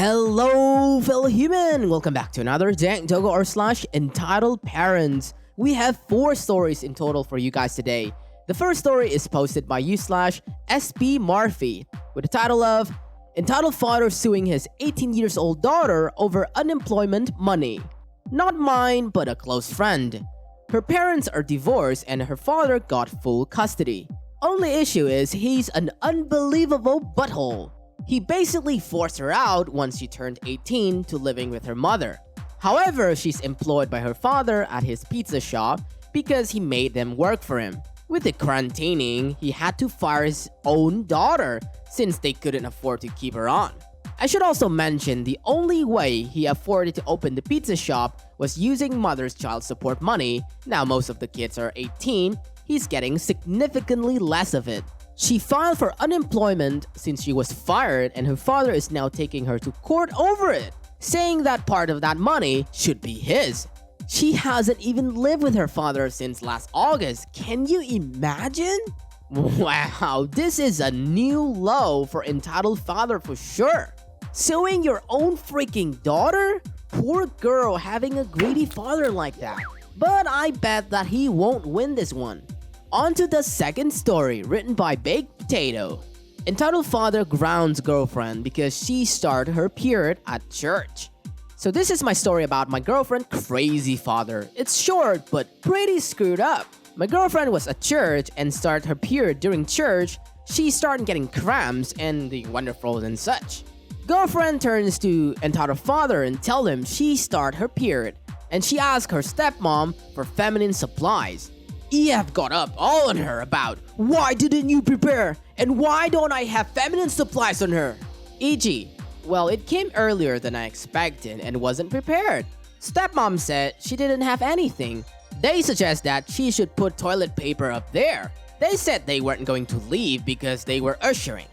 Hello, fellow human! Welcome back to another Dank Doggo // Entitled Parents. We have 4 stories in total for you guys today. The first story is posted by /SB Murphy with the title of Entitled Father Suing His 18 years old daughter Over Unemployment Money. Not mine, but a close friend. Her parents are divorced and her father got full custody. Only issue is he's an unbelievable butthole. He basically forced her out once she turned 18 to living with her mother. However, she's employed by her father at his pizza shop because he made them work for him. With the quarantining, he had to fire his own daughter since they couldn't afford to keep her on. I should also mention the only way he afforded to open the pizza shop was using mother's child support money. Now most of the kids are 18, he's getting significantly less of it. She filed for unemployment since she was fired and her father is now taking her to court over it, saying that part of that money should be his. She hasn't even lived with her father since last August. Can you imagine? Wow, this is a new low for entitled father for sure. Suing your own freaking daughter? Poor girl having a greedy father like that. But I bet that he won't win this one. On to the second story, written by BakedPotatao. Entitled father grounds girlfriend because she started her period at church. So this is my story about my girlfriend crazy father. It's short but pretty screwed up. My girlfriend was at church and started her period during church. She started getting cramps and the wonderful and such. Girlfriend turns to entitled father and tell him she started her period. And she asked her stepmom for feminine supplies. EF got up all on her about, why didn't you prepare? And why don't I have feminine supplies on her? E.g., well, it came earlier than I expected and wasn't prepared. Stepmom said she didn't have anything. They suggest that she should put toilet paper up there. They said they weren't going to leave because they were ushering.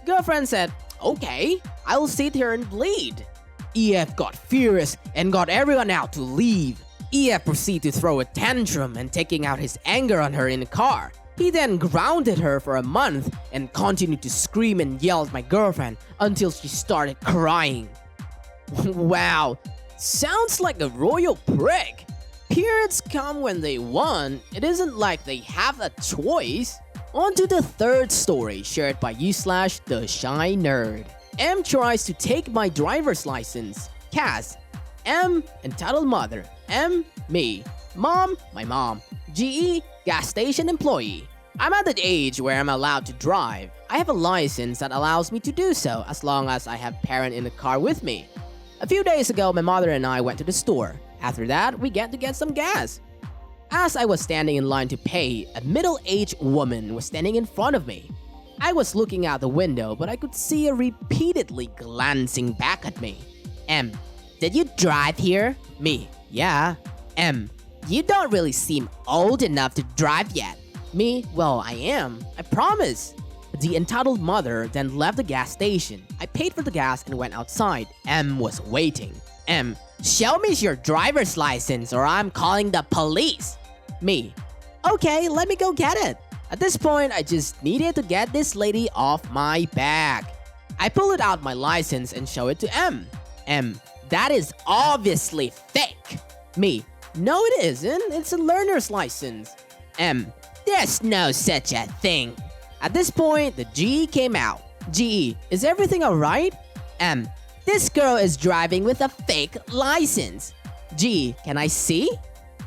Girlfriend said, okay, I'll sit here and bleed. EF got furious and got everyone out to leave. EF proceeded to throw a tantrum and taking out his anger on her in the car. He then grounded her for a month and continued to scream and yell at my girlfriend until she started crying. Wow, sounds like a royal prick. Periods come when they want. It isn't like they have a choice. On to the third story shared by the ShyNerd. M tries to take my driver's license. Cass. M, entitled mother. M, me. Mom, my mom. GE, gas station employee. I'm at the age where I'm allowed to drive. I have a license that allows me to do so as long as I have parent in the car with me. A few days ago, my mother and I went to the store. After that, we get to get some gas. As I was standing in line to pay, a middle-aged woman was standing in front of me. I was looking out the window, but I could see her repeatedly glancing back at me. M, did you drive here? Me, yeah. M, you don't really seem old enough to drive yet. Me, well, I am. I promise. The entitled mother then left the gas station. I paid for the gas and went outside. M was waiting. M, show me your driver's license or I'm calling the police. Me, okay, let me go get it. At this point, I just needed to get this lady off my back. I pulled out my license and show it to M. M, that is obviously fake. Me, no it isn't, it's a learner's license. M, there's no such a thing. At this point, the GE came out. GE, is everything alright? M, this girl is driving with a fake license. G, can I see?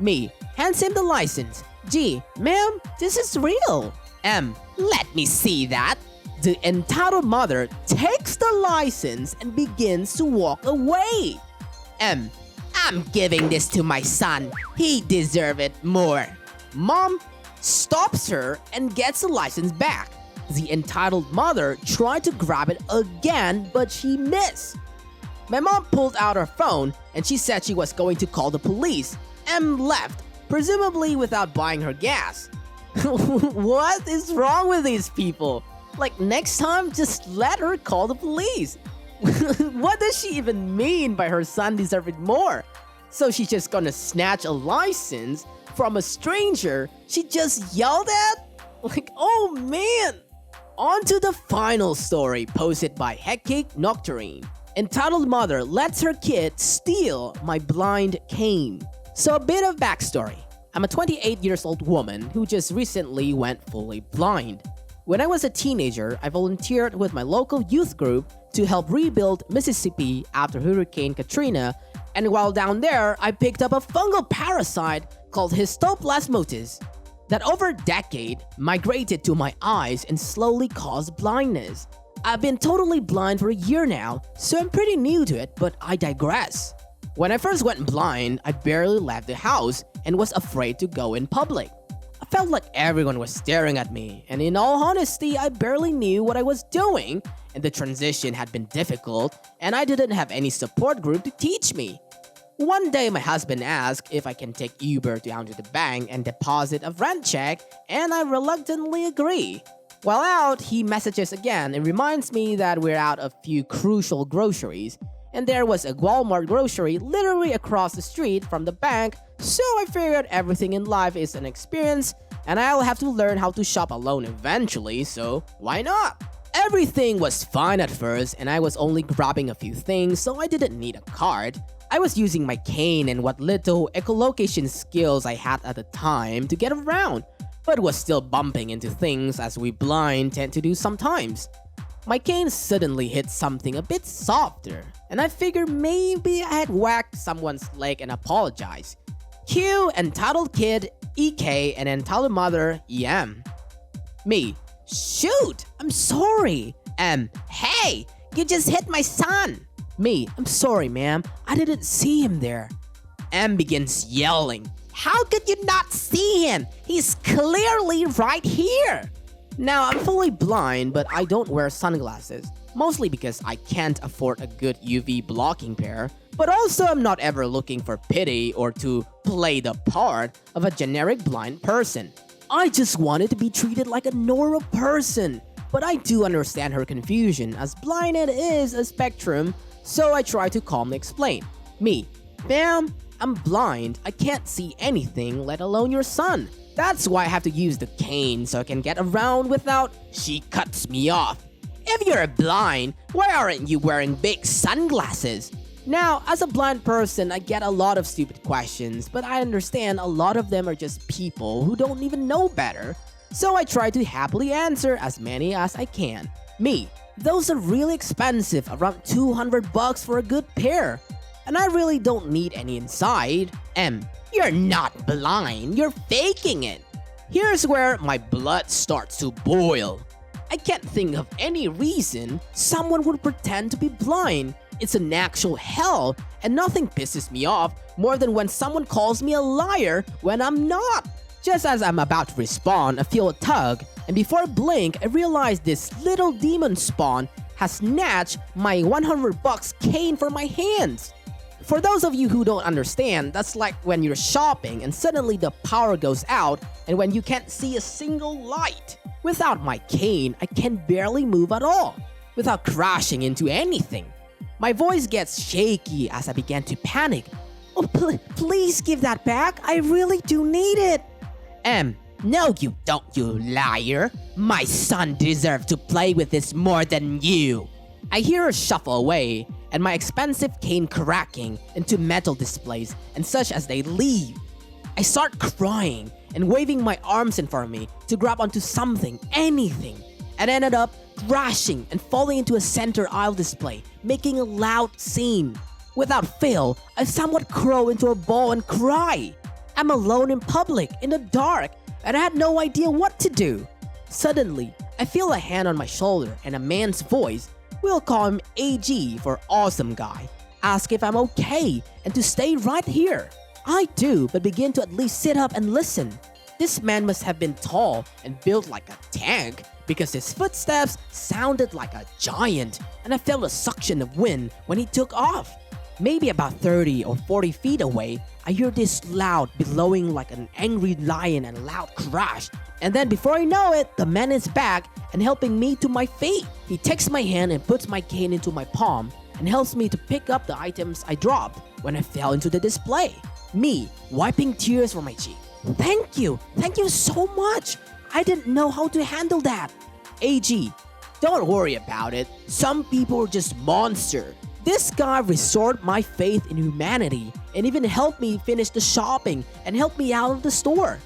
Me, hands him the license. G, ma'am, this is real. M, let me see that. The entitled mother takes the license and begins to walk away. M, I'm giving this to my son. He deserves it more. Mom stops her and gets the license back. The entitled mother tried to grab it again, but she missed. My mom pulled out her phone and she said she was going to call the police. M left, presumably without buying her gas. What is wrong with these people? Like, next time, just let her call the police. What does she even mean by her son deserves it more? So she's just gonna snatch a license from a stranger she just yelled at? Like, oh man! On to the final story posted by HecateNocturne. Entitled mother lets her kid steal my blind cane. So a bit of backstory. I'm a 28 years old woman who just recently went fully blind. When I was a teenager, I volunteered with my local youth group to help rebuild Mississippi after Hurricane Katrina, and while down there, I picked up a fungal parasite called Histoplasmosis that over a decade migrated to my eyes and slowly caused blindness. I've been totally blind for a year now, so I'm pretty new to it, but I digress. When I first went blind, I barely left the house and was afraid to go in public. I felt like everyone was staring at me, and in all honesty, I barely knew what I was doing, and the transition had been difficult, and I didn't have any support group to teach me. One day, my husband asked if I can take Uber down to the bank and deposit a rent check, and I reluctantly agree. While out, he messages again and reminds me that we're out of few crucial groceries, and there was a Walmart grocery literally across the street from the bank, so I figured everything in life is an experience, and I'll have to learn how to shop alone eventually, so why not? Everything was fine at first, and I was only grabbing a few things, so I didn't need a cart. I was using my cane and what little echolocation skills I had at the time to get around, but was still bumping into things as we blind tend to do sometimes. My cane suddenly hit something a bit softer, and I figured maybe I had whacked someone's leg and apologized. Cue entitled kid EK and entitled mother EM. Me, shoot, I'm sorry. Hey, you just hit my son. Me, I'm sorry ma'am, I didn't see him there. M begins yelling, how could you not see him? He's clearly right here. Now, I'm fully blind, but I don't wear sunglasses, mostly because I can't afford a good UV blocking pair, but also I'm not ever looking for pity or to play the part of a generic blind person. I just wanted to be treated like a normal person, but I do understand her confusion as blindness is a spectrum, so I try to calmly explain. Me, ma'am, I'm blind, I can't see anything, let alone your son. That's why I have to use the cane so I can get around without... She cuts me off. If you're blind, why aren't you wearing big sunglasses? Now, as a blind person, I get a lot of stupid questions, but I understand a lot of them are just people who don't even know better. So I try to happily answer as many as I can. Me, those are really expensive, around $200 for a good pair. And I really don't need any inside. You're not blind, you're faking it. Here's where my blood starts to boil. I can't think of any reason someone would pretend to be blind. It's an actual hell, and nothing pisses me off more than when someone calls me a liar when I'm not. Just as I'm about to respond, I feel a tug, and before I blink, I realize this little demon spawn has snatched my $100 cane from my hands. For those of you who don't understand, that's like when you're shopping and suddenly the power goes out and when you can't see a single light. Without my cane, I can barely move at all, without crashing into anything. My voice gets shaky as I begin to panic. Oh, please give that back, I really do need it. No you don't, you liar. My son deserves to play with this more than you. I hear her shuffle away, and my expensive cane cracking into metal displays and such as they leave. I start crying and waving my arms in front of me to grab onto something, anything, and ended up crashing and falling into a center aisle display, making a loud scene. Without fail, I somewhat crawl into a ball and cry. I'm alone in public, in the dark, and I had no idea what to do. Suddenly, I feel a hand on my shoulder and a man's voice, we'll call him AG for awesome guy, ask if I'm okay and to stay right here. I do, but begin to at least sit up and listen. This man must have been tall and built like a tank because his footsteps sounded like a giant, and I felt a suction of wind when he took off. Maybe about 30 or 40 feet away, I hear this loud bellowing like an angry lion and a loud crash. And then before I know it, the man is back and helping me to my feet. He takes my hand and puts my cane into my palm and helps me to pick up the items I dropped when I fell into the display. Me, wiping tears from my cheek. Thank you so much. I didn't know how to handle that. AG, don't worry about it. Some people are just monsters. This guy restored my faith in humanity and even helped me finish the shopping and helped me out of the store.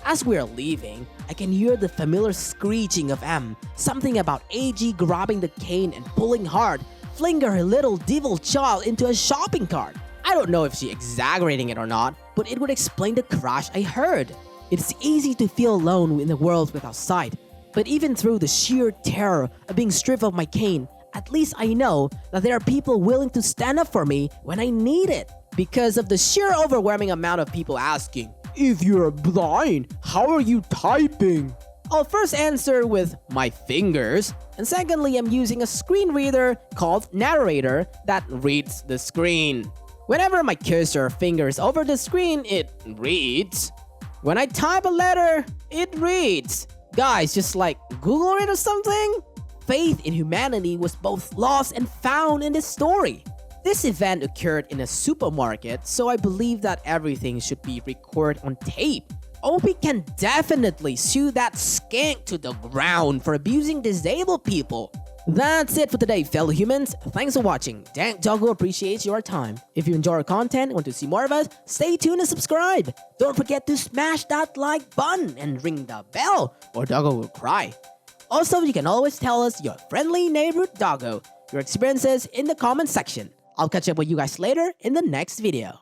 As we are leaving, I can hear the familiar screeching of M, something about AG grabbing the cane and pulling hard, flinging her little devil child into a shopping cart. I don't know if she's exaggerating it or not, but it would explain the crash I heard. It's easy to feel alone in the world without sight, but even through the sheer terror of being stripped of my cane, at least I know that there are people willing to stand up for me when I need it. Because of the sheer overwhelming amount of people asking, "If you're blind, how are you typing?" I'll first answer with my fingers, and secondly, I'm using a screen reader called Narrator that reads the screen. Whenever my cursor fingers over the screen, it reads. When I type a letter, it reads. Guys, just like Google it or something? Faith in humanity was both lost and found in this story. This event occurred in a supermarket, so I believe that everything should be recorded on tape. OP can definitely sue that skank to the ground for abusing disabled people. That's it for today, fellow humans. Thanks for watching. Dank Doggo appreciates your time. If you enjoy our content and want to see more of us, stay tuned and subscribe. Don't forget to smash that like button and ring the bell, or Doggo will cry. Also, you can always tell us your friendly neighborhood doggo, your experiences in the comment section. I'll catch up with you guys later in the next video.